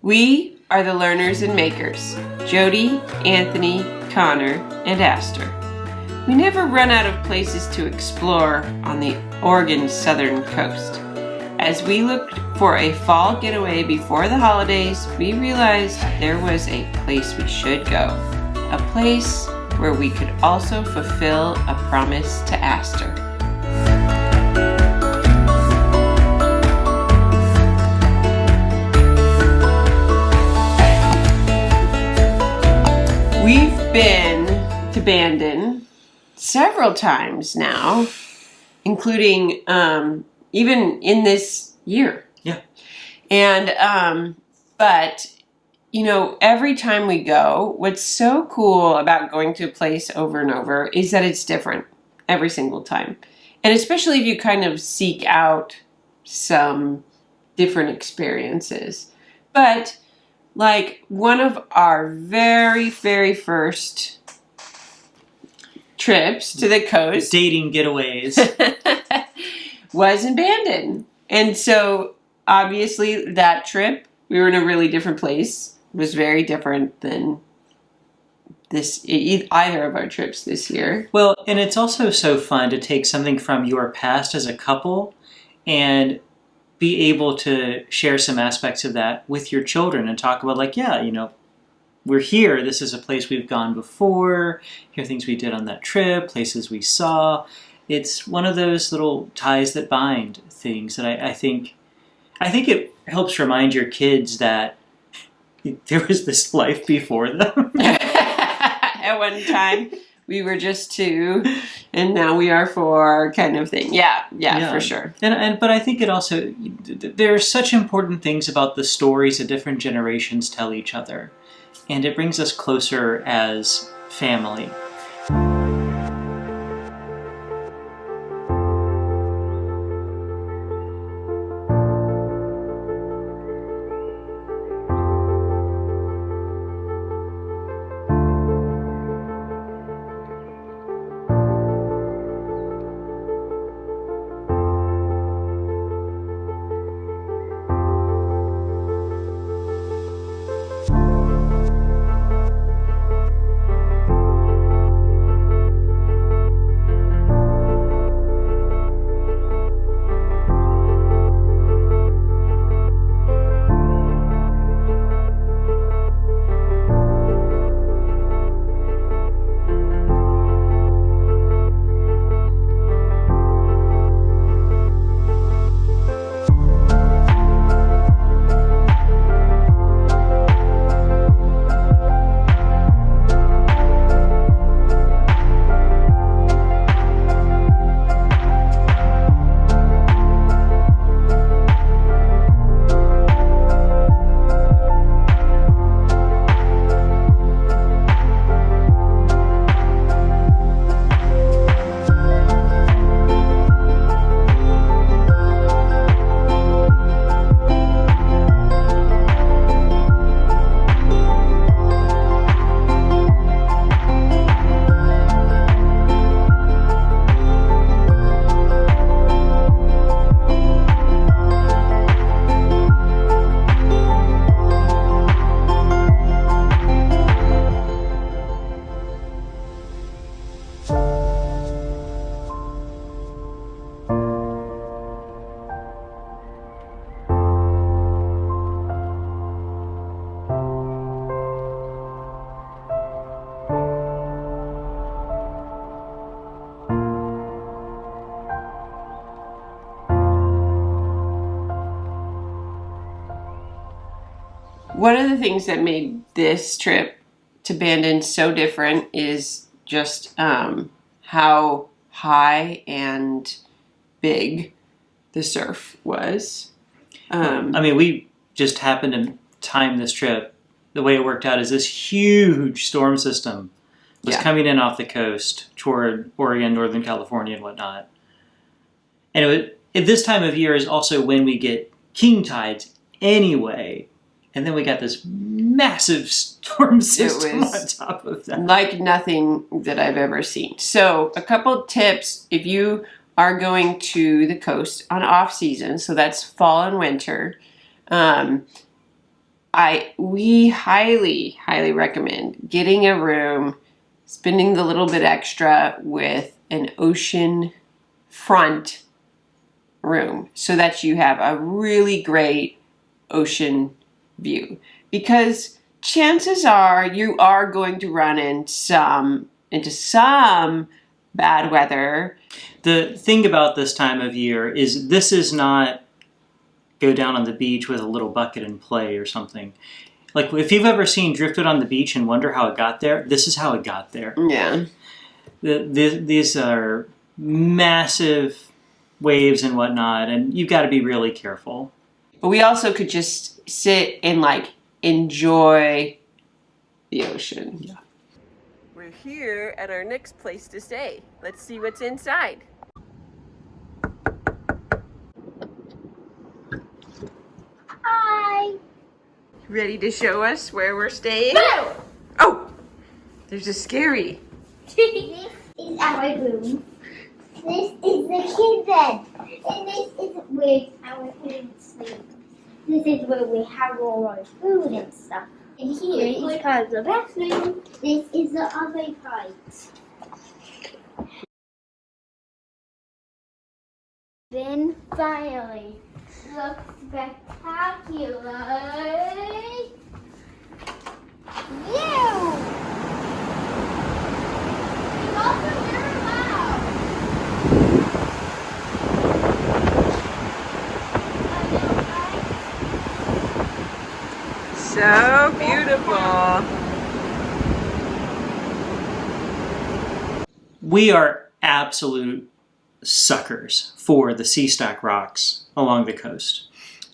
We are the learners and makers, Jody, Anthony, Connor, and Aster. We never run out of places to explore on the Oregon southern coast. As we looked for a fall getaway before the holidays, we realized there was a place we should go. A place where we could also fulfill a promise to Aster. We've been to Bandon several times now, including even in this year. Yeah. And, but, you know, every time we go, what's so cool about going to a place over and over is that it's different every single time. And especially if you kind of seek out some different experiences. But like one of our very, very first trips to the coast, dating getaways, was in Bandon. And so obviously that trip, we were in a really different place, was very different than either of our trips this year. Well, and it's also so fun to take something from your past as a couple and be able to share some aspects of that with your children and talk about, like, yeah, you know, we're here. This is a place we've gone before. Here are things we did on that trip, places we saw. It's one of those little ties that bind things that I think it helps remind your kids that there was this life before them. At one time, we were just two, and now we are four, kind of thing. Yeah, for sure. But I think it also, there are such important things about the stories that different generations tell each other, and it brings us closer as family. One of the things that made this trip to Bandon so different is just how high and big the surf was. We just happened to time this trip. The way it worked out is this huge storm system was coming in off the coast toward Oregon, Northern California, and whatnot. And at this time of year is also when we get king tides anyway. And then we got this massive storm system on top of that. Like nothing that I've ever seen. So a couple tips if you are going to the coast on off season, so that's fall and winter. we highly, highly recommend getting a room, spending the little bit extra with an ocean front room so that you have a really great ocean view. Because chances are you are going to run into some bad weather. The thing about this time of year is this is not go down on the beach with a little bucket and play or something. Like if you've ever seen Driftwood on the Beach and wonder how it got there, this is how it got there. Yeah. These are massive waves and whatnot, and you've got to be really careful. But we also could just sit and like enjoy the ocean. Yeah. We're here at our next place to stay. Let's see what's inside. Hi. Ready to show us where we're staying? No. Oh, there's a scary. This is our room. This is the kid bed. And this is where our parents sleep. This is where we have all our food and stuff. And here is part of the bathroom. This is the other part. Then finally, look spectacular. View! It's also very loud. So beautiful. We are absolute suckers for the sea stack rocks along the coast.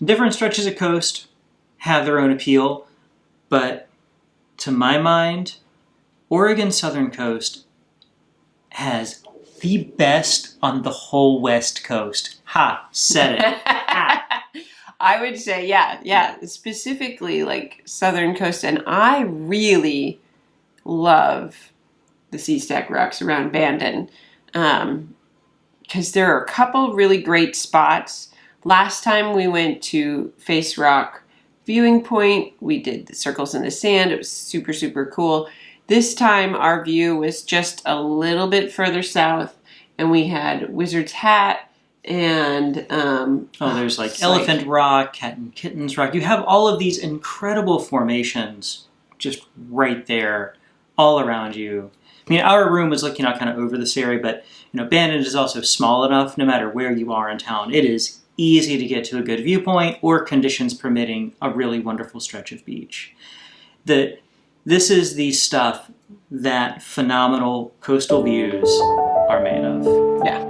Different stretches of coast have their own appeal, but to my mind, Oregon's southern coast has the best on the whole west coast. Ha, said it. I would say, yeah, specifically like southern coast, and I really love the sea stack rocks around Bandon. Because there are a couple really great spots. Last time we went to Face Rock Viewing Point, we did the circles in the sand. It was super, super cool. This time our view was just a little bit further south, and we had Wizard's Hat and there's like Elephant Rock, Cat and Kittens Rock. You have all of these incredible formations just right there, all around you. I mean, our room was looking out kind of over this area, but Bandon is also small enough. No matter where you are in town, it is easy to get to a good viewpoint, or conditions permitting, a really wonderful stretch of beach. This is the stuff that phenomenal coastal views are made of. yeah.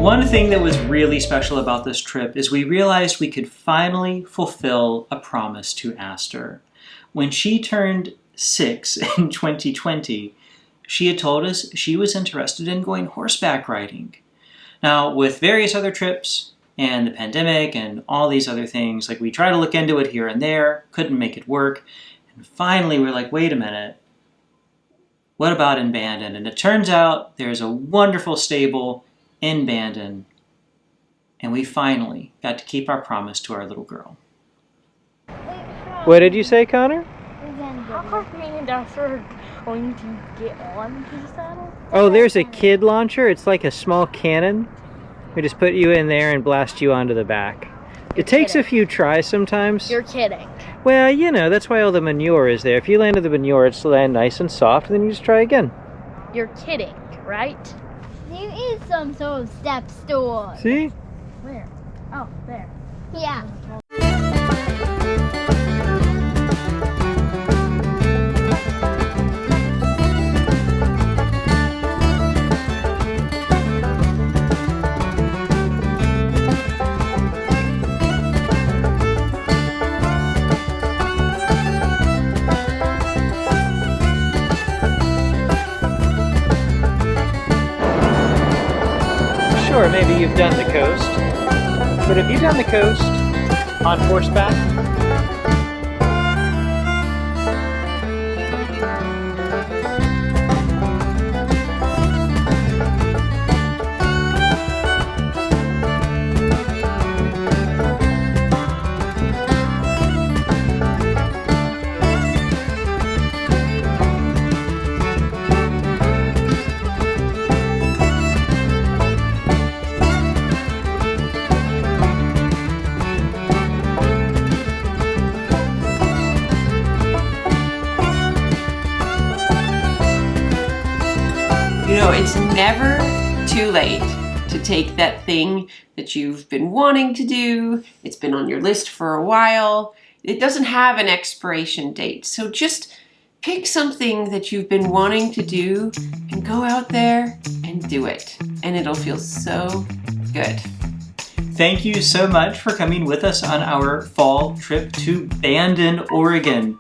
One thing that was really special about this trip is we realized we could finally fulfill a promise to Aster. When she turned 6 in 2020, she had told us she was interested in going horseback riding. Now, with various other trips, and the pandemic and all these other things. Like we try to look into it here and there, couldn't make it work. And finally we're like, wait a minute, what about in Bandon? And it turns out there's a wonderful stable in Bandon, and we finally got to keep our promise to our little girl. What did you say, Connor? How come me and Aster are going to get on to the saddle? Oh, there's a kid launcher. It's like a small cannon. We just put you in there and blast you onto the back. It takes a few tries sometimes. You're kidding. Well, you know, that's why all the manure is there. If you landed the manure, it's land nice and soft, and then you just try again. You're kidding, right? There is some sort of step stool. See? Where? Oh, there. Yeah. Sure, maybe you've done the coast, but have you done the coast on horseback? You know, it's never too late to take that thing that you've been wanting to do. It's been on your list for a while. It doesn't have an expiration date. So just pick something that you've been wanting to do and go out there and do it. And it'll feel so good. Thank you so much for coming with us on our fall trip to Bandon, Oregon.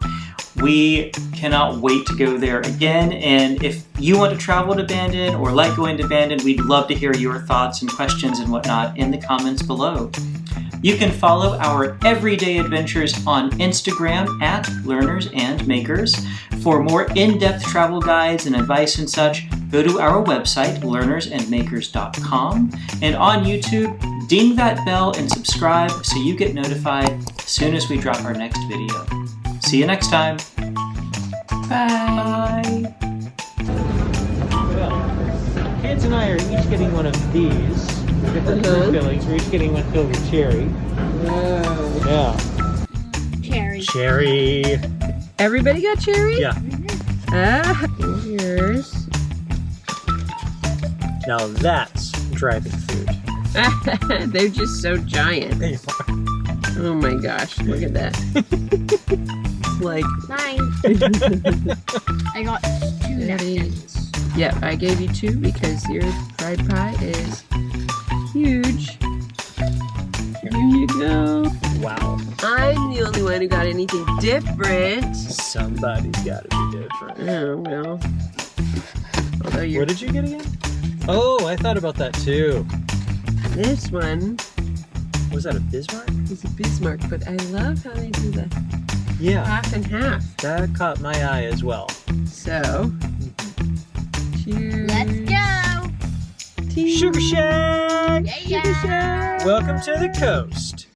We cannot wait to go there again, and if you want to travel to Bandon or like going to Bandon, we'd love to hear your thoughts and questions and whatnot in the comments below. You can follow our everyday adventures on Instagram at Learners and Makers. For more in-depth travel guides and advice and such, go to our website, learnersandmakers.com, and on YouTube, ding that bell and subscribe so you get notified as soon as we drop our next video. See you next time. Bye. Well, kids and I are each getting one of these. We're different fruit fillings. We're each getting one filled with cherry. Whoa. Yeah. Cherry. Cherry. Everybody got cherry? Yeah. Ah, here's. Now that's dragon fruit. They're just so giant. They are. Oh my gosh, look at that. It's like Mine. I got 2 napkins. Yeah, I gave you 2 because your fried pie is huge. Here you go. Wow. I'm the only one who got anything different. Somebody's got to be different. Oh, well. Although you're What did you get again? Oh, I thought about that too. this one Was that a Bismarck? is a Bismarck, but I love how they do the Yeah. half and half. That caught my eye as well. So, cheers. Let's go. Tea. Sugar Shack! Yeah. Welcome to the coast.